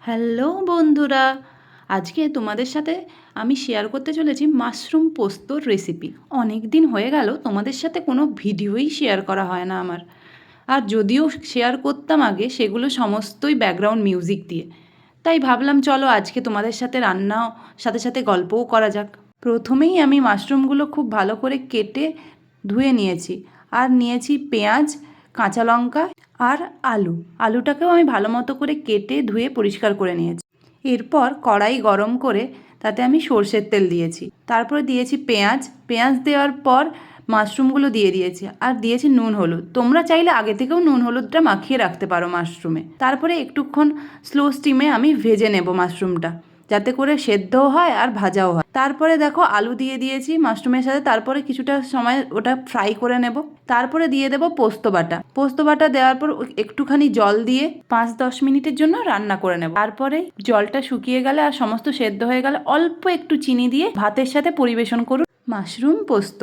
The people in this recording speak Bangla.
হ্যালো বন্ধুরা, আজকে তোমাদের সাথে আমি শেয়ার করতে চলেছি মাশরুম পোস্তর রেসিপি। অনেক দিন হয়ে গেল তোমাদের সাথে কোনো ভিডিওই শেয়ার করা হয় না আমার। আর যদিও শেয়ার করতাম আগে, সেগুলো সমস্তই ব্যাকগ্রাউন্ড মিউজিক দিয়ে। তাই ভাবলাম চলো আজকে তোমাদের সাথে রান্নাও সাথে সাথে গল্পও করা যাক। প্রথমেই আমি মাশরুমগুলো খুব ভালো করে কেটে ধুয়ে নিয়েছি। আর নিয়েছি পেঁয়াজ, কাঁচা লঙ্কা আর আলুটাকেও আমি ভালো মতো করে কেটে ধুয়ে পরিষ্কার করে নিয়েছি। এরপর কড়াই গরম করে তাতে আমি সর্ষের তেল দিয়েছি। তারপরে দিয়েছি পেঁয়াজ দেওয়ার পর মাশরুমগুলো দিয়ে দিয়েছি আর দিয়েছি নুন হলুদ। তোমরা চাইলে আগে থেকেও নুন হলুদটা মাখিয়ে রাখতে পারো মাশরুমে। তারপরে একটুক্ষণ স্লো স্টিমে আমি ভেজে নেব মাশরুমটা, যাতে করে সেদ্ধও হয় আর ভাজাও হয়। তারপরে দেখো আলু দিয়ে দিয়েছি মাশরুমের সাথে। তারপরে কিছুটা সময় ওটা ফ্রাই করে নেব। তারপরে দিয়ে দেবো পোস্ত বাটা দেওয়ার পর একটুখানি জল দিয়ে 5-10 মিনিটের জন্য রান্না করে নেব। তারপরে জলটা শুকিয়ে গেলে আর সমস্ত সেদ্ধ হয়ে গেলে অল্প একটু চিনি দিয়ে ভাতের সাথে পরিবেশন করুন মাশরুম পোস্ত।